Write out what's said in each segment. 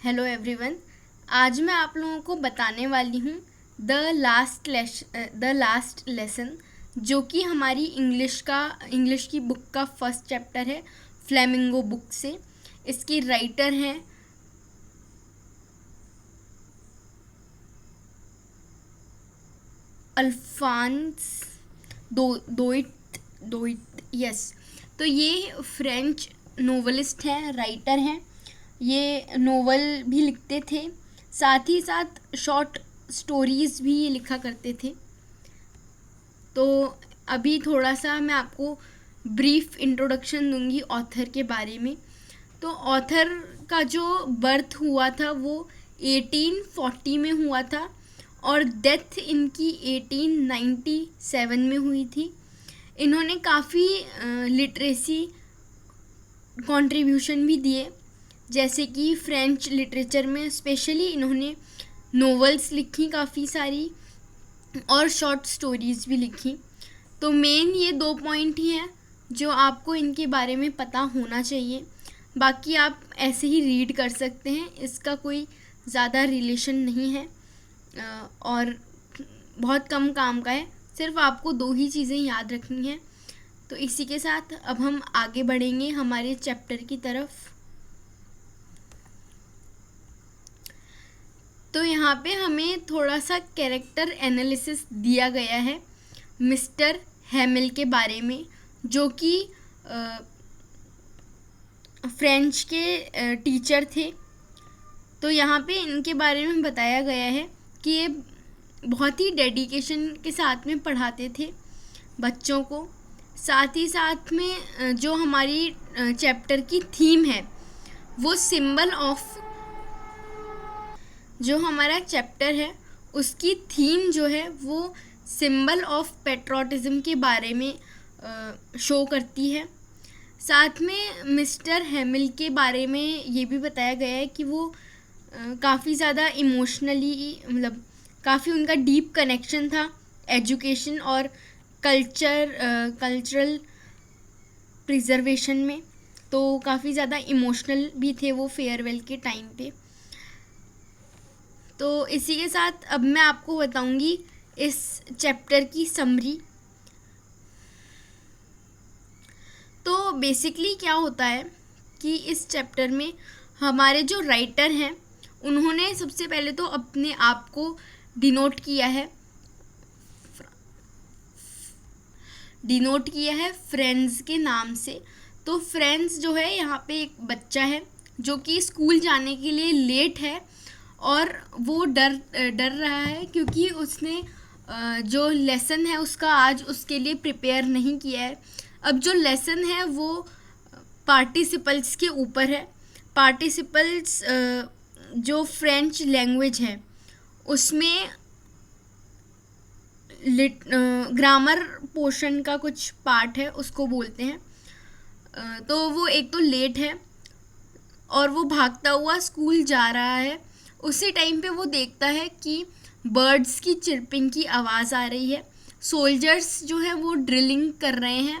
Hello everyone. आज मैं आप लोगों को बताने वाली हूँ द लास्ट लेसन, जो कि हमारी इंग्लिश की बुक का फर्स्ट चैप्टर है, फ्लेमिंगो बुक से। इसकी राइटर हैं अल्फांस दोइट यस। तो ये फ्रेंच नोवेलिस्ट हैं, राइटर हैं। ये नोवेल भी लिखते थे, साथ ही साथ शॉर्ट स्टोरीज़ भी ये लिखा करते थे। तो अभी थोड़ा सा मैं आपको ब्रीफ इंट्रोडक्शन दूंगी ऑथर के बारे में। तो ऑथर का जो बर्थ हुआ था वो 1840 में हुआ था और डेथ इनकी 1897 में हुई थी। इन्होंने काफ़ी लिटरेसी कंट्रीब्यूशन भी दिए, जैसे कि फ्रेंच लिटरेचर में स्पेशली इन्होंने नोवेल्स लिखी काफ़ी सारी और शॉर्ट स्टोरीज़ भी लिखी। तो मेन ये 2 पॉइंट ही हैं जो आपको इनके बारे में पता होना चाहिए। बाकी आप ऐसे ही रीड कर सकते हैं, इसका कोई ज़्यादा रिलेशन नहीं है और बहुत कम काम का है। सिर्फ आपको 2 ही चीज़ें याद रखनी हैं। तो इसी के साथ अब हम आगे बढ़ेंगे हमारे चैप्टर की तरफ। तो यहाँ पे हमें थोड़ा सा कैरेक्टर एनालिसिस दिया गया है मिस्टर हैमिल के बारे में, जो कि फ्रेंच के टीचर थे। तो यहाँ पे इनके बारे में बताया गया है कि ये बहुत ही डेडिकेशन के साथ में पढ़ाते थे बच्चों को। साथ ही साथ में जो हमारी चैप्टर की थीम है वो जो हमारा चैप्टर है उसकी थीम जो है वो सिंबल ऑफ पेट्रोटिज्म के बारे में शो करती है। साथ में मिस्टर हैमिल के बारे में ये भी बताया गया है कि वो काफ़ी ज़्यादा इमोशनली, मतलब काफ़ी उनका डीप कनेक्शन था एजुकेशन और कल्चरल प्रिजर्वेशन में। तो काफ़ी ज़्यादा इमोशनल भी थे वो फेयरवेल के टाइम पे। तो इसी के साथ अब मैं आपको बताऊंगी इस चैप्टर की समरी। तो बेसिकली क्या होता है कि इस चैप्टर में हमारे जो राइटर हैं उन्होंने सबसे पहले तो अपने आप को डिनोट किया है फ्रेंड्स के नाम से। तो फ्रेंड्स जो है यहाँ पे एक बच्चा है जो कि स्कूल जाने के लिए लेट है और वो डर रहा है क्योंकि उसने जो लेसन है उसका आज उसके लिए प्रिपेयर नहीं किया है। अब जो लेसन है वो पार्टिसिपल्स के ऊपर है। पार्टिसिपल्स जो फ्रेंच लैंग्वेज है उसमें ग्रामर पोर्शन का कुछ पार्ट है, उसको बोलते हैं। तो वो एक तो लेट है और वो भागता हुआ स्कूल जा रहा है। उसी टाइम पे वो देखता है कि बर्ड्स की चिरपिंग की आवाज़ आ रही है। सोल्जर्स जो है वो ड्रिलिंग कर रहे हैं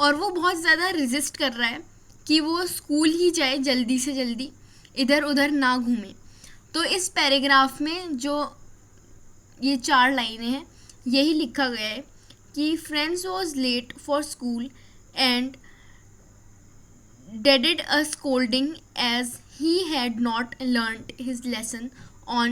और वो बहुत ज़्यादा रेजिस्ट कर रहा है कि वो स्कूल ही जाए जल्दी से जल्दी, इधर उधर ना घूमे। तो इस पैराग्राफ में जो ये 4 लाइनें हैं यही लिखा गया है कि friends was late for school and dreaded a scolding as he had not learnt his lesson on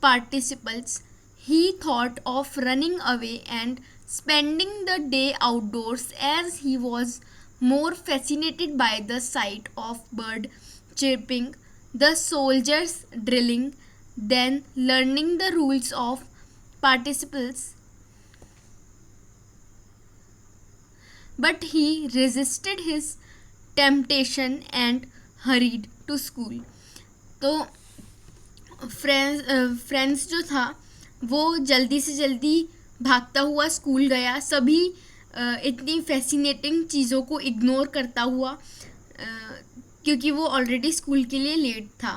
participles. He thought of running away and spending the day outdoors as he was more fascinated by the sight of bird chirping, the soldiers drilling, than learning the rules of participles. But he resisted his temptation and hurried to school. तो friends जो था वो जल्दी से जल्दी भागता हुआ school गया, सभी इतनी फैसिनेटिंग चीज़ों को इग्नोर करता हुआ क्योंकि वो ऑलरेडी स्कूल के लिए लेट था।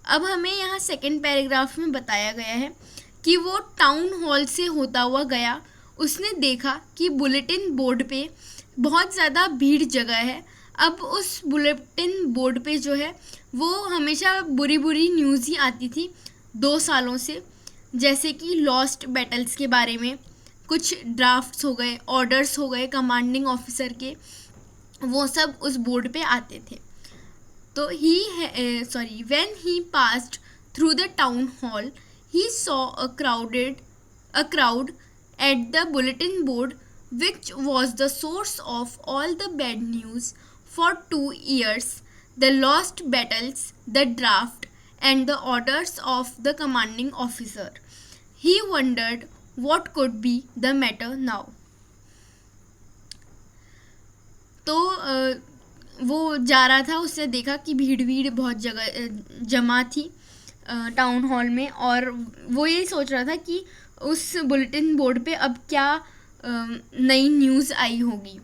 अब हमें यहाँ सेकंड पैराग्राफ में बताया गया है कि वो टाउन हॉल से होता हुआ गया उसने देखा कि बुलेटिन बोर्ड पे बहुत ज़्यादा भीड़ जगह है। अब उस बुलेटिन बोर्ड पे जो है वो हमेशा बुरी बुरी न्यूज़ ही आती थी 2 सालों से, जैसे कि लॉस्ट बैटल्स के बारे में, कुछ ड्राफ्ट्स हो गए, ऑर्डर्स हो गए कमांडिंग ऑफिसर के, वो सब उस बोर्ड पे आते थे। तो when he passed through the town hall, he saw a crowd at the bulletin board, which was the source of all the bad news for 2 years, the lost battles, the draft, and the orders of the commanding officer. He wondered what could be the matter now. तो वो जा रहा था, उसने देखा कि भीड़ बहुत जगह जमा थी टाउन हॉल में, और वो यही सोच रहा था कि उस बुलेटिन बोर्ड पे अब क्या नई न्यूज़ आई होगी।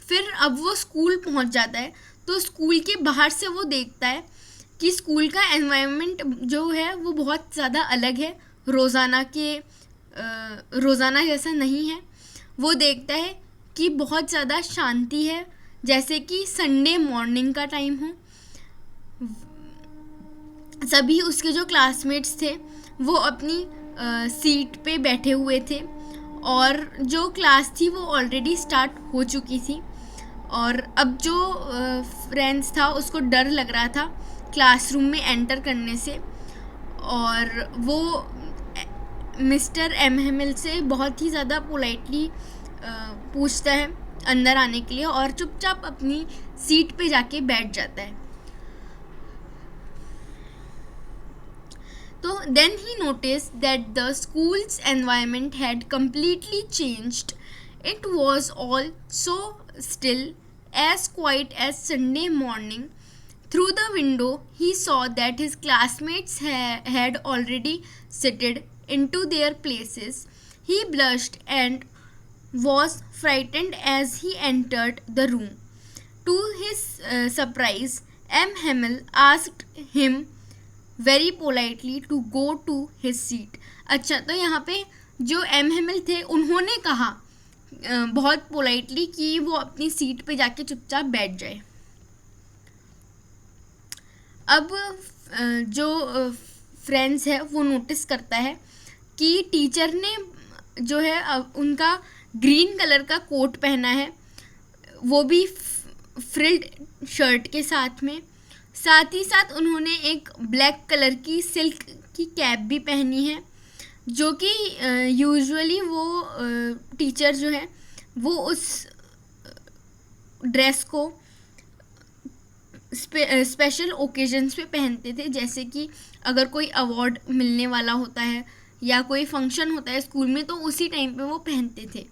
फिर अब वो स्कूल पहुंच जाता है, तो स्कूल के बाहर से वो देखता है कि स्कूल का एनवायरनमेंट जो है वो बहुत ज़्यादा अलग है, रोज़ाना जैसा नहीं है। वो देखता है कि बहुत ज़्यादा शांति है, जैसे कि संडे मॉर्निंग का टाइम हो। सभी उसके जो क्लासमेट्स थे वो अपनी सीट पे बैठे हुए थे, और जो क्लास थी वो ऑलरेडी स्टार्ट हो चुकी थी, और अब जो फ्रेंड्स था उसको डर लग रहा था क्लासरूम में एंटर करने से, और वो मिस्टर एम हेमिल से बहुत ही ज़्यादा पोलाइटली पूछता है अंदर आने के लिए, और चुपचाप अपनी सीट पे जाके बैठ जाता है। तो then he noticed that the school's environment had completely changed. It was all so still, as quiet as Sunday morning. Through the window, he saw that his classmates had already settled into their places. He blushed and was frightened as he entered the room. To his surprise, M. Hamill asked him very politely to go to his seat. अच्छा, तो यहाँ पे जो M Hemil थे उन्होंने कहा बहुत politely कि वो अपनी सीट पे जाके चुपचाप बैठ जाए। अब जो फ्रेंड्स है वो नोटिस करता है कि टीचर ने जो है उनका ग्रीन कलर का कोट पहना है, वो भी फ्रिल्ड शर्ट के साथ में। साथ ही साथ उन्होंने एक ब्लैक कलर की सिल्क की कैप भी पहनी है, जो कि यूजुअली वो टीचर जो है वो उस ड्रेस को स्पेशल ओकेजन्स पे पहनते थे, जैसे कि अगर कोई अवार्ड मिलने वाला होता है या कोई फंक्शन होता है स्कूल में, तो उसी टाइम पे वो पहनते थे।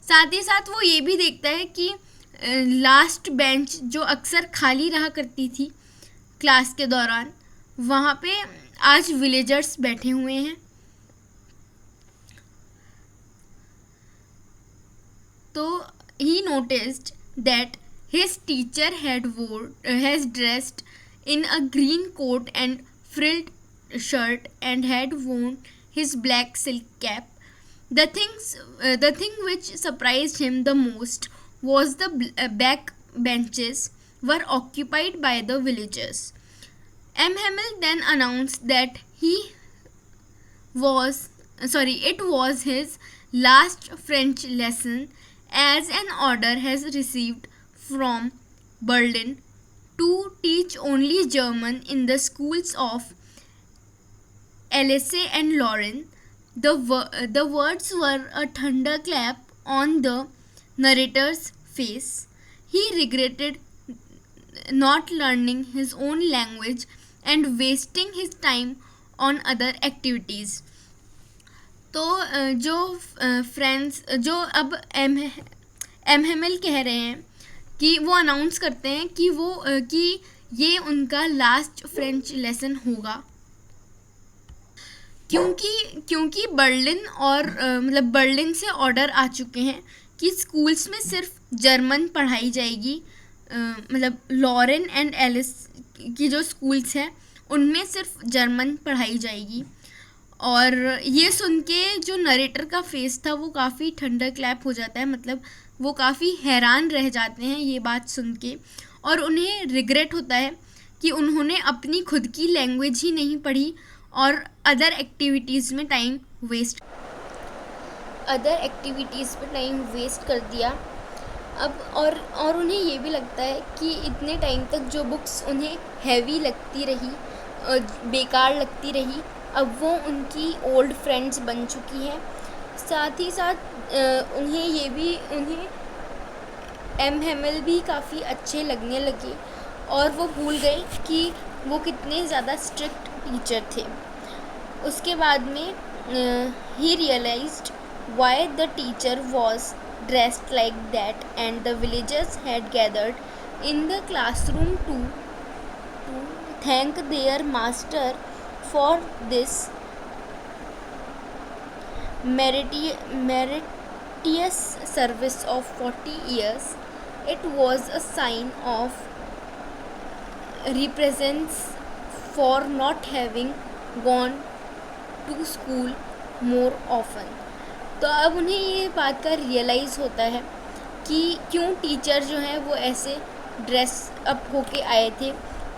साथ ही साथ वो ये भी देखता है कि लास्ट बेंच जो अक्सर खाली रहा करती थी क्लास के दौरान, वहाँ पे आज विलेजर्स बैठे हुए हैं। तो he noticed that his teacher has dressed in a green coat and frilled shirt and had worn his black silk cap. The thing which surprised him the most was the back benches were occupied by the villagers. M. Hamill then announced that it was his last French lesson, as an order has received from Berlin to teach only German in the schools of Alsace and Lorraine. The words were a thunderclap on the narrator's face. He regretted not learning his own language and wasting his time on other activities. तो जो friends जो अब M Hemil कह रहे हैं कि वो announce करते हैं कि ये उनका लास्ट फ्रेंच लेसन होगा, क्योंकि बर्लिन और मतलब बर्लिन से ऑर्डर आ चुके हैं कि स्कूल्स में सिर्फ जर्मन पढ़ाई जाएगी। मतलब लॉरेन एंड एलिस की जो स्कूल्स हैं उनमें सिर्फ जर्मन पढ़ाई जाएगी। और ये सुन के जो नरेटर का फेस था वो काफ़ी ठंडा क्लैप हो जाता है, मतलब वो काफ़ी हैरान रह जाते हैं ये बात सुन के, और उन्हें रिग्रेट होता है कि उन्होंने अपनी खुद की लैंग्वेज ही नहीं पढ़ी और अदर एक्टिविटीज़ में टाइम वेस्ट कर दिया। अब और उन्हें ये भी लगता है कि इतने टाइम तक जो बुक्स उन्हें हैवी लगती रही, बेकार लगती रही, अब वो उनकी ओल्ड फ्रेंड्स बन चुकी हैं। साथ ही साथ उन्हें एम हेमल भी काफ़ी अच्छे लगने लगे और वो भूल गए कि वो कितने ज़्यादा स्ट्रिक्ट टीचर थे। उसके बाद में ही realised why the teacher was dressed like that and the villagers had gathered in the classroom to thank their master for this meritorious service of 40 years. It was a sign of repentance for not having gone to school more often. तो अब उन्हें ये बात का realise होता है कि क्यों टीचर जो हैं वो ऐसे ड्रेस अप होके आए थे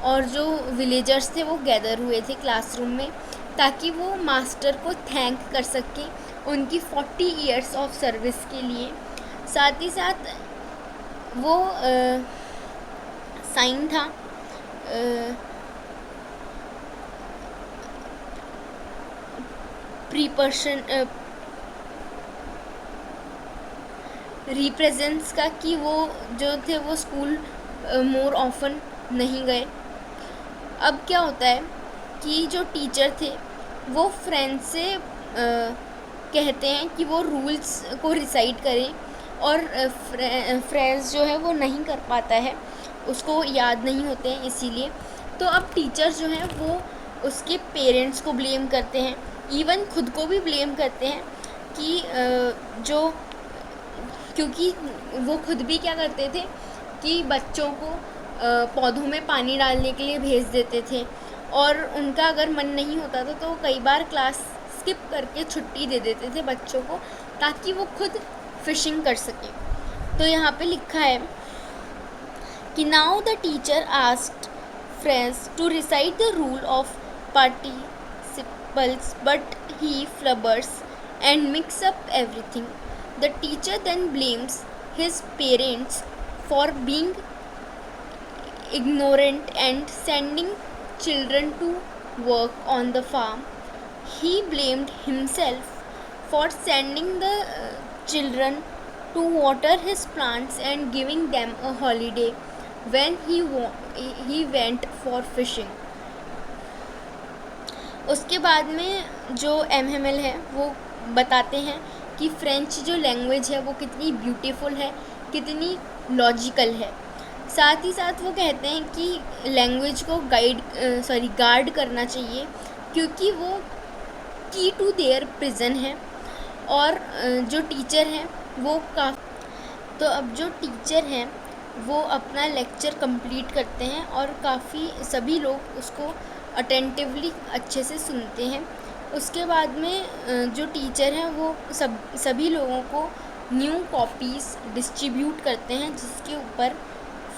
और जो विलेजर्स थे वो गैदर हुए थे क्लासरूम में ताकि वो मास्टर को थैंक कर सकें उनकी 40 इयर्स ऑफ सर्विस के लिए। साथ ही साथ वो साइन था रिप्रेजेंट्स का कि वो जो थे वो स्कूल मोर ऑफन नहीं गए। अब क्या होता है कि जो टीचर थे वो फ्रेंड्स से कहते हैं कि वो रूल्स को रिसाइट करें और फ्रेंड्स जो है वो नहीं कर पाता है, उसको याद नहीं होते हैं इसीलिए। तो अब टीचर जो हैं वो उसके पेरेंट्स को ब्लेम करते हैं, इवन खुद को भी ब्लेम करते हैं कि क्योंकि वो खुद भी क्या करते थे कि बच्चों को पौधों में पानी डालने के लिए भेज देते थे और उनका अगर मन नहीं होता था तो कई बार क्लास स्किप करके छुट्टी दे देते थे बच्चों को ताकि वो खुद फिशिंग कर सकें। तो यहाँ पे लिखा है कि now the teacher asked friends to recite the rule of participles but he flubbers and mix up everything. The teacher then blames his parents for being ignorant and sending children to work on the farm. He blamed himself for sending the children to water his plants and giving them a holiday when he went for fishing. उसके बाद में जो MML है वो बताते हैं कि French जो लैंग्वेज है वो कितनी ब्यूटीफुल है, कितनी लॉजिकल है। साथ ही साथ वो कहते हैं कि लैंग्वेज को गार्ड करना चाहिए क्योंकि वो की टू देयर प्रिजन है। और जो टीचर हैं वो तो अब जो टीचर हैं वो अपना लेक्चर कंप्लीट करते हैं और काफ़ी सभी लोग उसको अटेंटिवली अच्छे से सुनते हैं। उसके बाद में जो टीचर हैं वो सभी लोगों को न्यू कॉपीज़ डिस्ट्रीब्यूट करते हैं जिसके ऊपर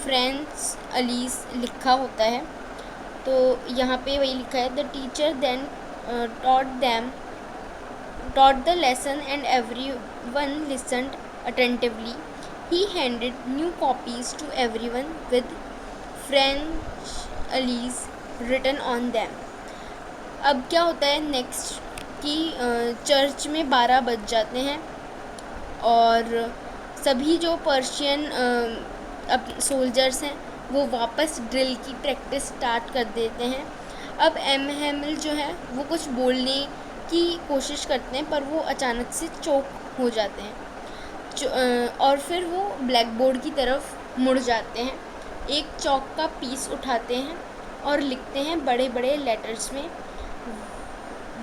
फ्रेंच अलीस लिखा होता है। तो यहाँ पे वही लिखा है, the teacher then taught the lesson and everyone listened attentively. He handed new copies to everyone with French allies written on them. अब क्या होता है नेक्स्ट कि चर्च में 12 बज जाते हैं और सभी जो पर्शियन सोल्जर्स हैं वो वापस ड्रिल की प्रैक्टिस स्टार्ट कर देते हैं। अब एमएमएल जो है वो कुछ बोलने की कोशिश करते हैं पर वो अचानक से चोक हो जाते हैं और फिर वो ब्लैक बोर्ड की तरफ मुड़ जाते हैं, एक चौक का पीस उठाते हैं और लिखते हैं बड़े बड़े लेटर्स में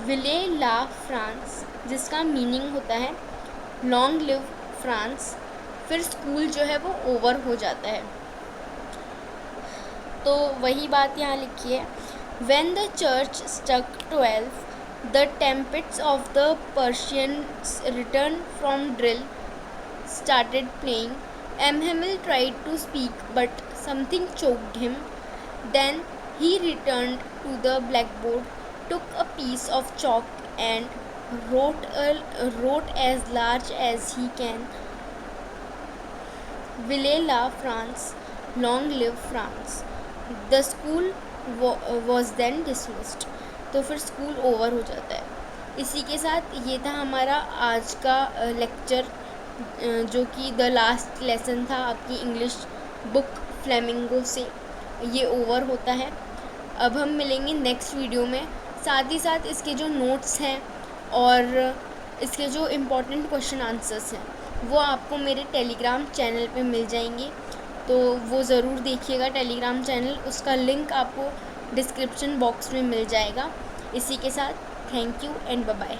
विले ला फ्रांस, जिसका मीनिंग होता है लॉन्ग लिव फ्रांस। फिर स्कूल जो है वो ओवर हो जाता है। तो वही बात यहाँ लिखी है, when the church struck 12 The tempest of the Persians returned from drill started playing. Hamel tried to speak, but something choked him. Then he returned to the blackboard, took a piece of chalk, and wrote as large as he can, Vive la France, long live France. The school was then dismissed. तो फिर school over हो जाता है. इसी के साथ ये था हमारा आज का लेक्चर, जो कि द लास्ट लेसन था आपकी इंग्लिश बुक फ्लेमिंगो से. ये ओवर होता है. अब हम मिलेंगे नेक्स्ट वीडियो में. साथ ही साथ इसके जो नोट्स हैं और इसके जो इम्पोर्टेंट क्वेश्चन आंसर्स हैं वो आपको मेरे टेलीग्राम चैनल पे मिल जाएंगे. तो वो ज़रूर देखिएगा टेलीग्राम चैनल. उसका लिंक आपको डिस्क्रिप्शन बॉक्स में मिल जाएगा. इसी के साथ thank you and bye bye.